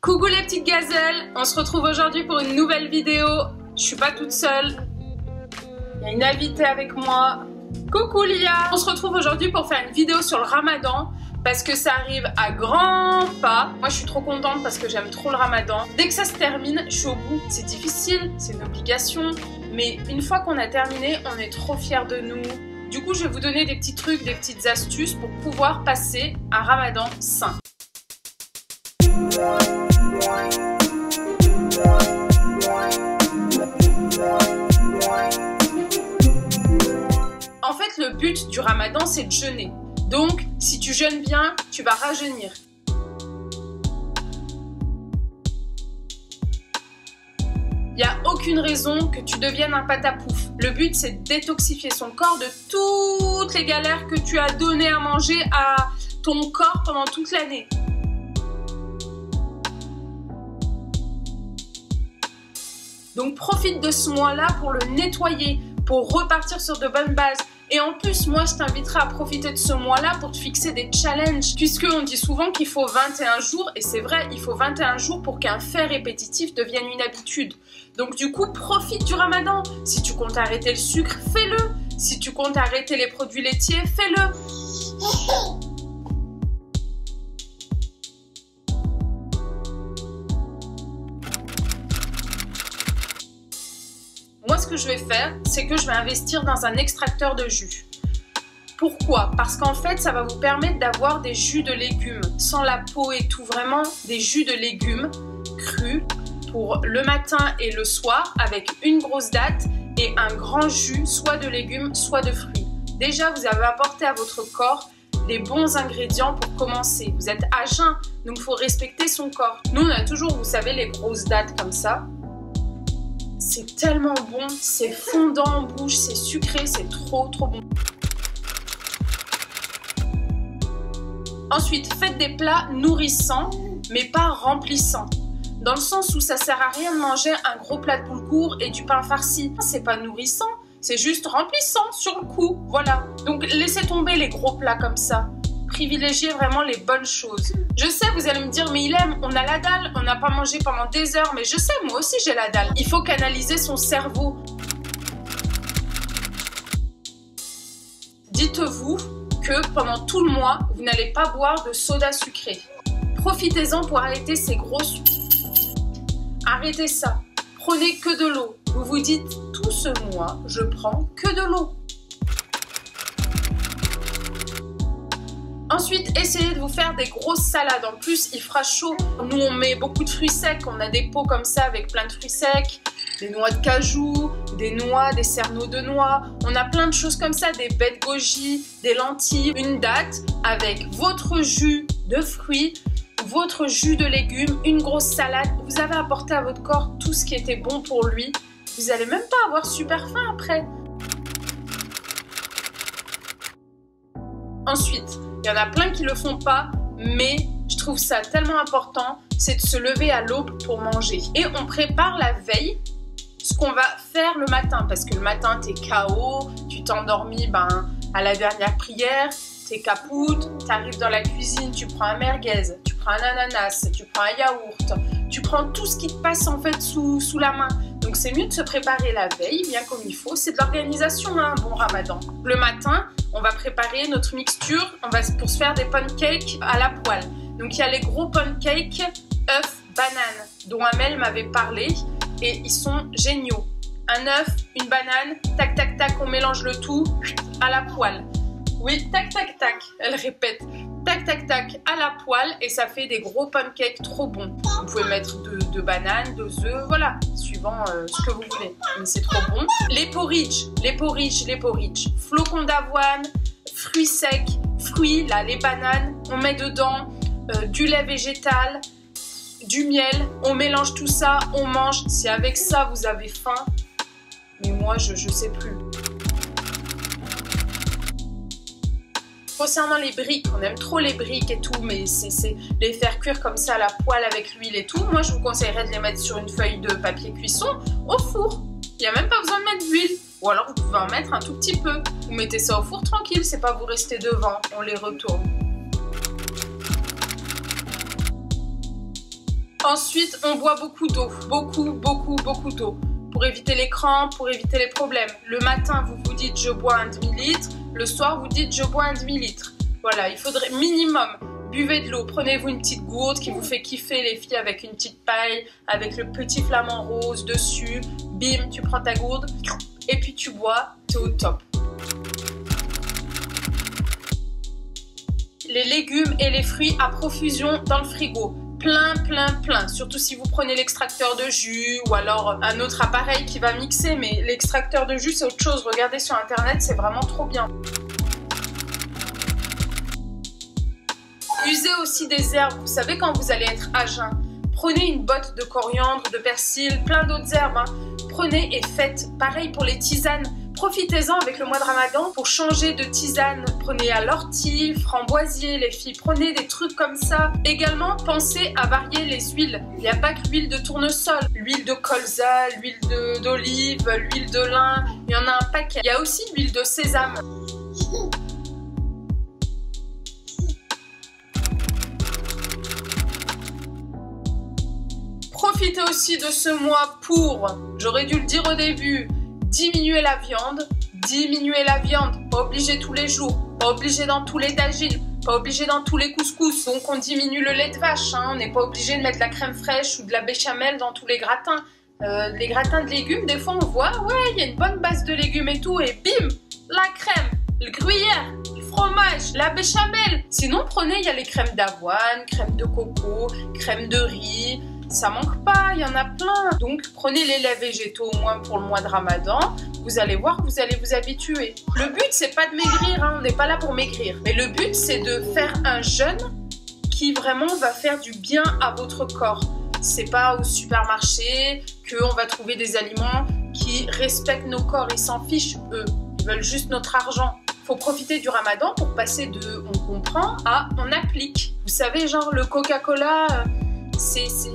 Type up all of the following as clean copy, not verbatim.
Coucou les petites gazelles, on se retrouve aujourd'hui pour une nouvelle vidéo. Je suis pas toute seule, il y a une invitée avec moi. Coucou Lia. On se retrouve aujourd'hui pour faire une vidéo sur le ramadan parce que ça arrive à grands pas. Moi je suis trop contente parce que j'aime trop le ramadan. Dès que ça se termine, je suis au bout. C'est difficile, c'est une obligation, mais une fois qu'on a terminé, on est trop fiers de nous. Du coup, je vais vous donner des petits trucs, des petites astuces pour pouvoir passer un ramadan sain. En fait, le but du ramadan, c'est de jeûner. Donc, si tu jeûnes bien, tu vas rajeunir. Il n'y a aucune raison que tu deviennes un patapouf. Le but, c'est de détoxifier son corps de toutes les galères que tu as donné à manger à ton corps pendant toute l'année. Donc profite de ce mois-là pour le nettoyer, pour repartir sur de bonnes bases. Et en plus, moi, je t'inviterai à profiter de ce mois-là pour te fixer des challenges. Puisqu'on dit souvent qu'il faut 21 jours, et c'est vrai, il faut 21 jours pour qu'un fait répétitif devienne une habitude. Donc du coup, profite du ramadan. Si tu comptes arrêter le sucre, fais-le. Si tu comptes arrêter les produits laitiers, fais-le. Moi, ce que je vais faire, c'est que je vais investir dans un extracteur de jus. Pourquoi? Parce qu'en fait, ça va vous permettre d'avoir des jus de légumes, sans la peau et tout, vraiment des jus de légumes crus pour le matin et le soir, avec une grosse date et un grand jus, soit de légumes, soit de fruits. Déjà, vous avez apporté à votre corps les bons ingrédients pour commencer. Vous êtes à jeun, donc il faut respecter son corps. Nous, on a toujours, vous savez, les grosses dates comme ça. C'est tellement bon, c'est fondant en bouche, c'est sucré, c'est trop bon. Ensuite, faites des plats nourrissants, mais pas remplissants. Dans le sens où ça sert à rien de manger un gros plat de boulgour et du pain farci. C'est pas nourrissant, c'est juste remplissant sur le coup, voilà. Donc laissez tomber les gros plats comme ça. Privilégiez vraiment les bonnes choses. Je sais, vous allez me dire, mais Ilem, on a la dalle, on n'a pas mangé pendant des heures, mais je sais, moi aussi j'ai la dalle. Il faut canaliser son cerveau. Dites-vous que pendant tout le mois, vous n'allez pas boire de soda sucré. Profitez-en pour arrêter ces grosses... Arrêtez ça. Prenez que de l'eau. Vous vous dites, tout ce mois, je prends que de l'eau. Ensuite, essayez de vous faire des grosses salades. En plus, il fera chaud. Nous, on met beaucoup de fruits secs. On a des pots comme ça avec plein de fruits secs. Des noix de cajou, des noix, des cerneaux de noix. On a plein de choses comme ça. Des baies de goji, des lentilles. Une date avec votre jus de fruits, votre jus de légumes, une grosse salade. Vous avez apporté à votre corps tout ce qui était bon pour lui. Vous n'allez même pas avoir super faim après. Ensuite, il y en a plein qui le font pas, mais je trouve ça tellement important, c'est de se lever à l'aube pour manger. Et on prépare la veille ce qu'on va faire le matin, parce que le matin, t'es KO, tu t'es endormi à la dernière prière, t'es capoute, t'arrives dans la cuisine, tu prends un merguez, tu prends un ananas, tu prends un yaourt, tu prends tout ce qui te passe en fait sous la main. Donc c'est mieux de se préparer la veille, bien comme il faut. C'est de l'organisation, un bon ramadan. Le matin, on va préparer notre mixture pour se faire des pancakes à la poêle. Donc il y a les gros pancakes, œufs, bananes, dont Amel m'avait parlé. Et ils sont géniaux. Un œuf, une banane, tac tac tac, on mélange le tout à la poêle. Oui, tac tac tac, elle répète. Tac tac tac à la poêle et ça fait des gros pancakes trop bons. Vous pouvez mettre deux bananes, 2 œufs, voilà, suivant ce que vous voulez. Mais c'est trop bon. Les porridge. Flocons d'avoine, fruits secs, fruits, là, les bananes. On met dedans du lait végétal, du miel. On mélange tout ça, on mange. Si avec ça vous avez faim, mais moi je sais plus. Concernant les briques, on aime trop les briques et tout, mais c'est les faire cuire comme ça à la poêle avec l'huile et tout. Moi, je vous conseillerais de les mettre sur une feuille de papier cuisson au four. Il n'y a même pas besoin de mettre d'huile. Ou alors, vous pouvez en mettre un tout petit peu. Vous mettez ça au four tranquille, c'est pas vous rester devant. On les retourne. Ensuite, on boit beaucoup d'eau, beaucoup d'eau. Pour éviter les crampes, pour éviter les problèmes. Le matin, vous vous dites je bois un demi-litre. Le soir, vous dites je bois un demi-litre. Voilà, il faudrait minimum. Buvez de l'eau, prenez-vous une petite gourde qui vous fait kiffer les filles avec une petite paille, avec le petit flamant rose dessus. Bim, tu prends ta gourde et puis tu bois, t'es au top. Les légumes et les fruits à profusion dans le frigo. Plein. Surtout si vous prenez l'extracteur de jus ou alors un autre appareil qui va mixer. Mais l'extracteur de jus, c'est autre chose. Regardez sur internet, c'est vraiment trop bien. Usez aussi des herbes. Vous savez, quand vous allez être à jeun, prenez une botte de coriandre, de persil, plein d'autres herbes. Hein. Prenez et faites. Pareil pour les tisanes. Profitez-en avec le mois de Ramadan pour changer de tisane. Prenez à l'ortie, framboisier, les filles, prenez des trucs comme ça. Également, pensez à varier les huiles. Il n'y a pas que l'huile de tournesol, l'huile de colza, l'huile d'olive, l'huile de lin, il y en a un paquet. Il y a aussi l'huile de sésame. Profitez aussi de ce mois pour, j'aurais dû le dire au début, diminuer la viande, pas obligé tous les jours, pas obligé dans tous les tagines, pas obligé dans tous les couscous. Donc on diminue le lait de vache, hein. On n'est pas obligé de mettre de la crème fraîche ou de la béchamel dans tous les gratins. Les gratins de légumes, des fois on voit, ouais, il y a une bonne base de légumes et tout, et bim, la crème, le gruyère, le fromage, la béchamel. Sinon prenez, il y a les crèmes d'avoine, crème de coco, crème de riz. Ça manque pas, il y en a plein. Donc prenez les laits végétaux au moins pour le mois de Ramadan. Vous allez voir que vous allez vous habituer. Le but c'est pas de maigrir, hein. On n'est pas là pour maigrir. Mais le but c'est de faire un jeûne qui vraiment va faire du bien à votre corps. C'est pas au supermarché qu'on va trouver des aliments qui respectent nos corps. Ils s'en fichent eux. Ils veulent juste notre argent. Faut profiter du Ramadan pour passer de on comprend à on applique. Vous savez, genre le Coca-Cola...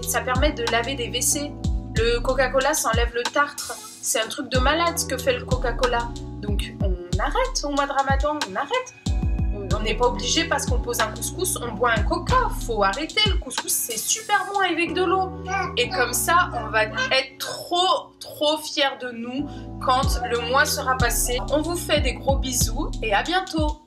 ça permet de laver des WC. Le Coca-Cola, ça enlève le tartre. C'est un truc de malade ce que fait le Coca-Cola. Donc on arrête au mois de Ramadan, on arrête. On n'est pas obligé parce qu'on pose un couscous, on boit un coca. Faut arrêter, le couscous c'est super bon avec de l'eau. Et comme ça, on va être trop fiers de nous quand le mois sera passé. On vous fait des gros bisous et à bientôt.